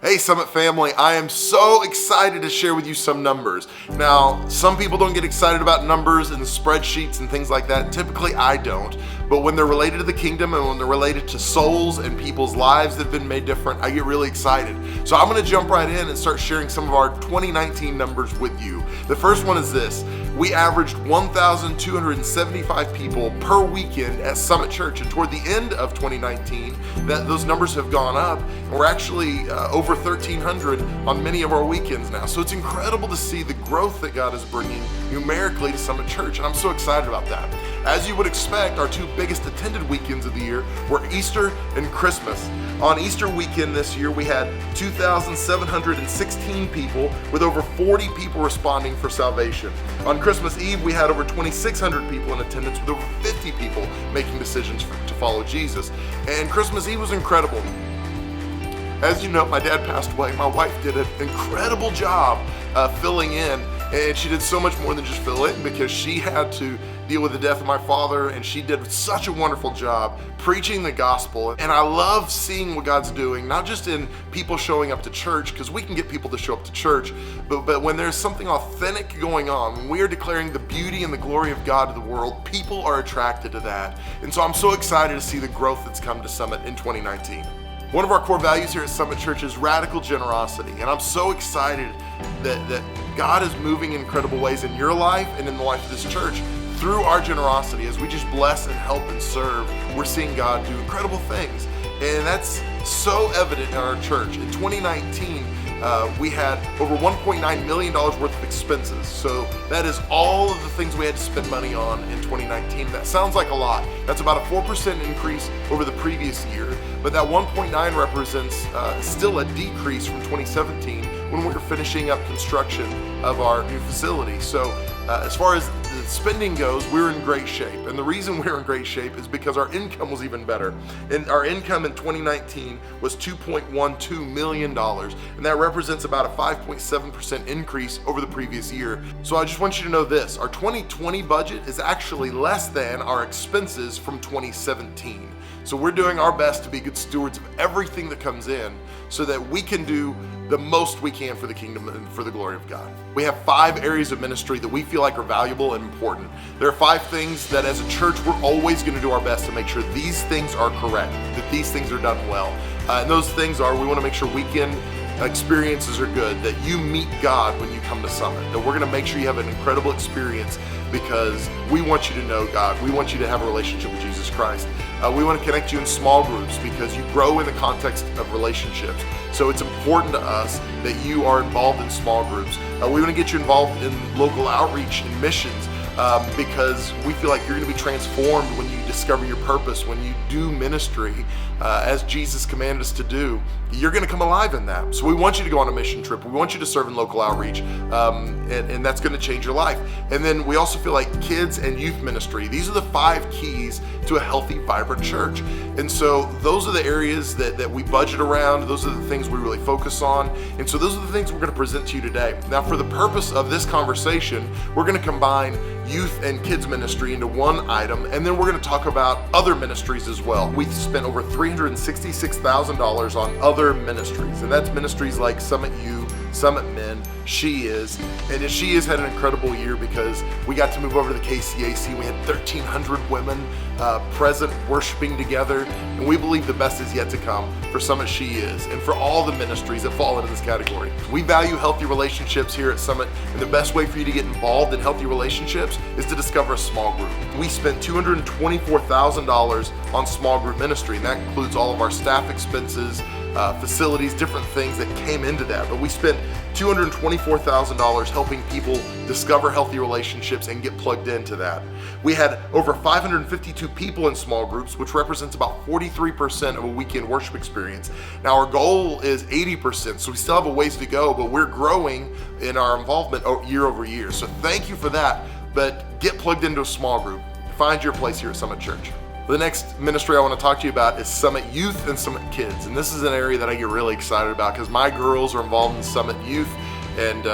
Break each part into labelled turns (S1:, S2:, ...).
S1: Hey Summit family, I am so excited to share with you some numbers. Now, some people don't get excited about numbers and spreadsheets and things like that. Typically I don't, but when they're related to the kingdom and when they're related to souls and people's lives that have been made different, I get really excited. So I'm gonna jump right in and start sharing some of our 2019 numbers with you. The first one is this: we averaged 1,275 people per weekend at Summit Church, and toward the end of 2019, those numbers have gone up, and we're actually over 1,300 on many of our weekends now. So it's incredible to see the growth that God is bringing numerically to Summit Church, and I'm so excited about that. As you would expect, our two biggest attended weekends of the year were Easter and Christmas. On Easter weekend this year, we had 2,716 people, with over 40 people responding for salvation. On Christmas Eve, we had over 2,600 people in attendance, with over 50 people making decisions to follow Jesus. And Christmas Eve was incredible. As you know, my dad passed away. My wife did an incredible job filling in, and she did so much more than just fill in, because she had to deal with the death of my father, and she did such a wonderful job preaching the gospel. And I love seeing what God's doing, not just in people showing up to church, because we can get people to show up to church, but when there's something authentic going on, when we are declaring the beauty and the glory of God to the world, people are attracted to that. And so I'm so excited to see the growth that's come to Summit in 2019. One of our core values here at Summit Church is radical generosity, and I'm so excited that God is moving in incredible ways in your life and in the life of this church through our generosity. As we just bless and help and serve, we're seeing God do incredible things, and that's so evident in our church. In 2019, we had over $1.9 million worth of expenses. So that is all of the things we had to spend money on in 2019. That sounds like a lot. That's about a 4% increase over the previous year, but that 1.9 represents still a decrease from 2017, when we were finishing up construction of our new facility. So as far as the spending goes, we're in great shape. And the reason we're in great shape is because our income was even better. And our income in 2019 was $2.12 million. And that represents about a 5.7% increase over the previous year. So I just want you to know this: our 2020 budget is actually less than our expenses from 2017. So we're doing our best to be good stewards of everything that comes in, so that we can do the most we can for the kingdom and for the glory of God. We have 5 areas of ministry that we feel like are valuable and important. There are 5 things that as a church we're always going to do our best to make sure these things are correct, that these things are done well. And those things are: we want to make sure weekend experiences are good, that you meet God when you come to Summit, that we're going to make sure you have an incredible experience, because we want you to know God. We want you to have a relationship with Jesus Christ. We want to connect you in small groups, because you grow in the context of relationships. So it's important to us that you are involved in small groups. We want to get you involved in local outreach and missions, because we feel like you're going to be transformed when you discover your purpose, when you do ministry as Jesus commanded us to do. You're going to come alive in that. So we want you to go on a mission trip. We want you to serve in local outreach, and that's going to change your life. And then we also feel like kids and youth ministry. These are the 5 keys to a healthy, vibrant church. And so those are the areas that we budget around. Those are the things we really focus on. And so those are the things we're going to present to you today. Now, for the purpose of this conversation, we're going to combine youth and kids ministry into one item, and then we're going to talk about other ministries as well. We've spent over $366,000 on other ministries, and that's ministries like Summit U, Summit Men, She Is. And She Is had an incredible year, because we got to move over to the KCAC. We had 1,300 women present worshiping together, and we believe the best is yet to come for Summit She Is and for all the ministries that fall into this category. We value healthy relationships here at Summit, and the best way for you to get involved in healthy relationships is to discover a small group. We spent $224,000 on small group ministry, and that includes all of our staff expenses, facilities, different things that came into that. But we spent $224,000 helping people discover healthy relationships and get plugged into that. We had over 552 people in small groups, which represents about 43% of a weekend worship experience. Now our goal is 80%, so we still have a ways to go, but we're growing in our involvement year over year. So thank you for that, but get plugged into a small group. Find your place here at Summit Church. The next ministry I want to talk to you about is Summit Youth and Summit Kids. And this is an area that I get really excited about, because my girls are involved in Summit Youth, and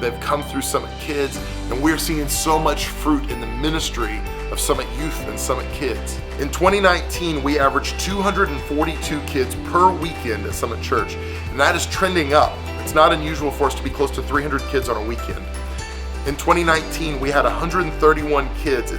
S1: they've come through Summit Kids, and we're seeing so much fruit in the ministry of Summit Youth and Summit Kids. In 2019, we averaged 242 kids per weekend at Summit Church, and that is trending up. It's not unusual for us to be close to 300 kids on a weekend. In 2019, we had 131 kids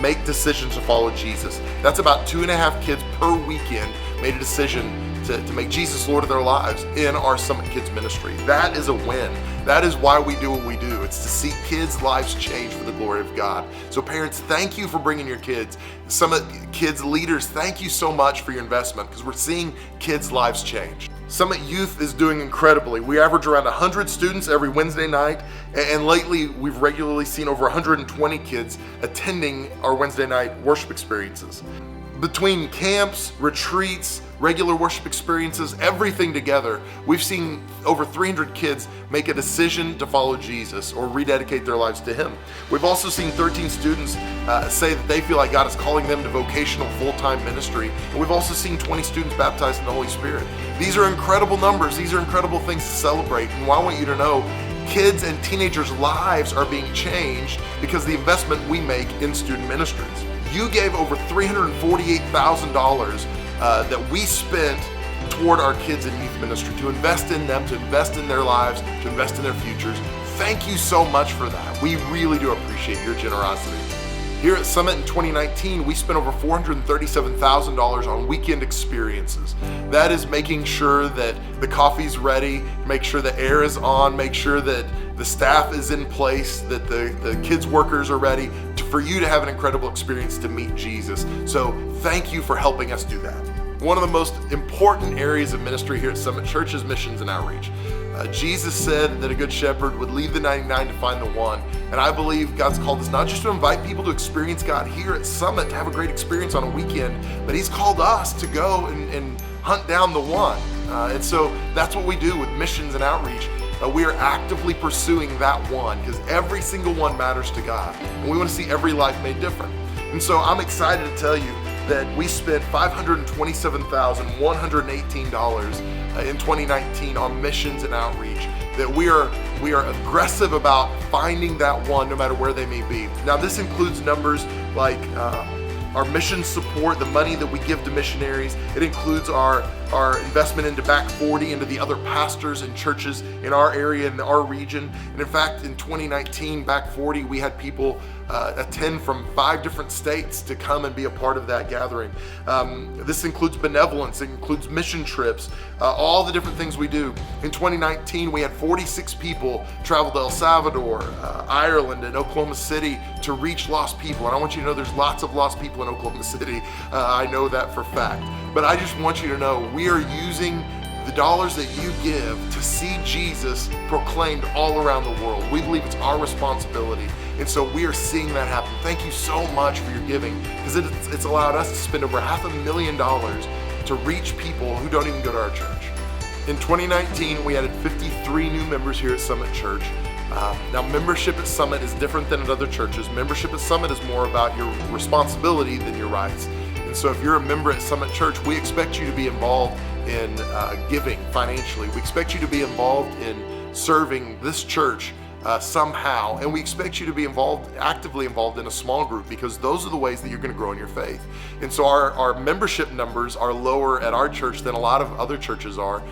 S1: make decisions to follow Jesus. That's about 2.5 kids per weekend made a decision to make Jesus Lord of their lives in our Summit Kids ministry. That is a win. That is why we do what we do. It's to see kids' lives change for the glory of God. So parents, thank you for bringing your kids. Summit Kids leaders, thank you so much for your investment, because we're seeing kids' lives change. Summit Youth is doing incredibly. We average around 100 students every Wednesday night, and lately we've regularly seen over 120 kids attending our Wednesday night worship experiences. Between camps, retreats, regular worship experiences, everything together, we've seen over 300 kids make a decision to follow Jesus or rededicate their lives to Him. We've also seen 13 students say that they feel like God is calling them to vocational full-time ministry. And we've also seen 20 students baptized in the Holy Spirit. These are incredible numbers. These are incredible things to celebrate. And I want you to know, kids and teenagers' lives are being changed because of the investment we make in student ministries. You gave over $348,000 that we spent toward our kids and youth ministry, to invest in them, to invest in their lives, to invest in their futures. Thank you so much for that. We really do appreciate your generosity. Here at Summit in 2019, we spent over $437,000 on weekend experiences. That is making sure that the coffee's ready, make sure the air is on, make sure that the staff is in place, that the kids' workers are ready, for you to have an incredible experience to meet Jesus. So thank you for helping us do that. One of the most important areas of ministry here at Summit Church is missions and outreach. Jesus said that a good shepherd would leave the 99 to find the one. And I believe God's called us not just to invite people to experience God here at Summit, to have a great experience on a weekend, but He's called us to go and hunt down the one. And so that's what we do with missions and outreach. We are actively pursuing that one, because every single one matters to God. And we want to see every life made different. And so I'm excited to tell you that we spent $527,118 in 2019 on missions and outreach, that we are aggressive about finding that one no matter where they may be. Now this includes numbers like our mission support, the money that we give to missionaries. It includes our investment into Back 40, into the other pastors and churches in our area, in our region. And in fact, in 2019, Back 40, we had people attend from 5 different states to come and be a part of that gathering. This includes benevolence, it includes mission trips, all the different things we do. In 2019, we had 46 people travel to El Salvador, Ireland, and Oklahoma City to reach lost people. And I want you to know there's lots of lost people in Oklahoma City. I know that for a fact. But I just want you to know we are using the dollars that you give to see Jesus proclaimed all around the world. We believe it's our responsibility. And so we are seeing that happen. Thank you so much for your giving, because it's allowed us to spend over $500,000 to reach people who don't even go to our church. In 2019, we added 53 new members here at Summit Church. Now, membership at Summit is different than at other churches. Membership at Summit is more about your responsibility than your rights. And so if you're a member at Summit Church, we expect you to be involved in giving financially. We expect you to be involved in serving this church somehow, and we expect you to be actively involved in a small group, because those are the ways that you're going to grow in your faith. And so our membership numbers are lower at our church than a lot of other churches are.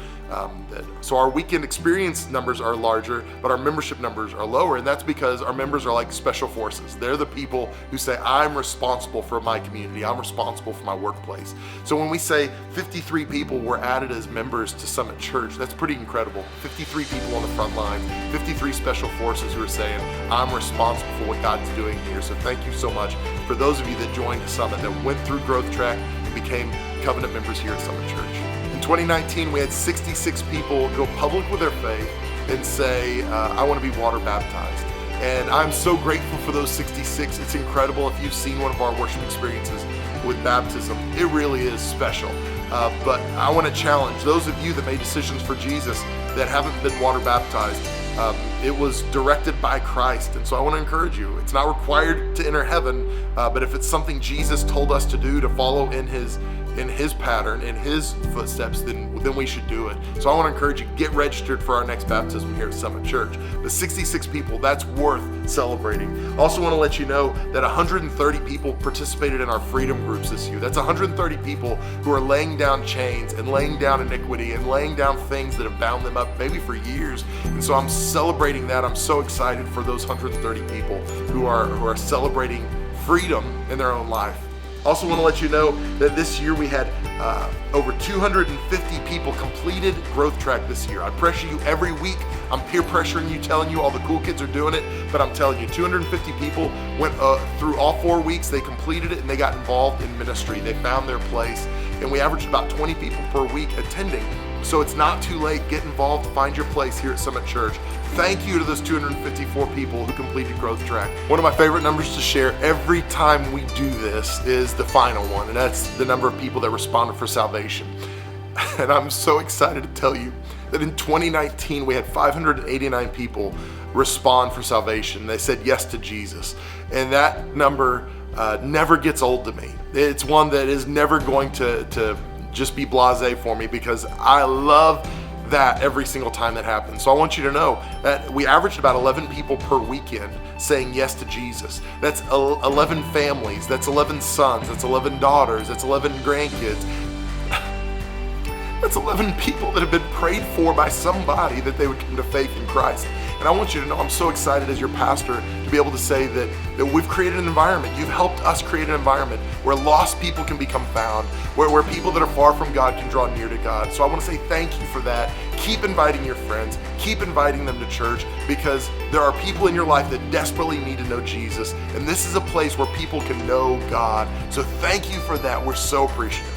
S1: So our weekend experience numbers are larger, but our membership numbers are lower, and that's because our members are like special forces. They're the people who say, I'm responsible for my community, I'm responsible for my workplace. So when we say 53 people were added as members to Summit Church, that's pretty incredible. 53 people on the front line, 53 special forces who are saying, I'm responsible for what God's doing here. So thank you so much for those of you that joined Summit, that went through Growth Track and became covenant members here at Summit Church. In 2019, we had 66 people go public with their faith and say, I want to be water baptized. And I'm so grateful for those 66. It's incredible. If you've seen one of our worship experiences with baptism, it really is special. But I want to challenge those of you that made decisions for Jesus that haven't been water baptized. It was directed by Christ. And so I want to encourage you. It's not required to enter heaven, but if it's something Jesus told us to do, to follow in his in his pattern, in his footsteps, then we should do it. So I want to encourage you, get registered for our next baptism here at Summit Church. The 66 people, that's worth celebrating. I also want to let you know that 130 people participated in our freedom groups this year. That's 130 people who are laying down chains and laying down iniquity and laying down things that have bound them up maybe for years. And so I'm celebrating that. I'm so excited for those 130 people who are celebrating freedom in their own life. Also want to let you know that this year we had over 250 people completed Growth Track this year. I pressure you every week. I'm peer pressuring you, telling you all the cool kids are doing it, but I'm telling you, 250 people went through all 4 weeks. They completed it and they got involved in ministry. They found their place, and we averaged about 20 people per week attending. So it's not too late. Get involved, find your place here at Summit Church. Thank you to those 254 people who completed Growth Track. One of my favorite numbers to share every time we do this is the final one, and that's the number of people that responded for salvation. And I'm so excited to tell you that in 2019, we had 589 people respond for salvation. They said yes to Jesus. And that number never gets old to me. It's one that is never going to just be blasé for me, because I love that every single time that happens. So I want you to know that we averaged about 11 people per weekend saying yes to Jesus. That's 11 families, that's 11 sons, that's 11 daughters, that's 11 grandkids. That's 11 people that have been prayed for by somebody that they would come to faith in Christ. And I want you to know I'm so excited as your pastor to be able to say that we've created an environment. You've helped us create an environment where lost people can become found, where people that are far from God can draw near to God. So I want to say thank you for that. Keep inviting your friends. Keep inviting them to church, because there are people in your life that desperately need to know Jesus. And this is a place where people can know God. So thank you for that. We're so appreciative.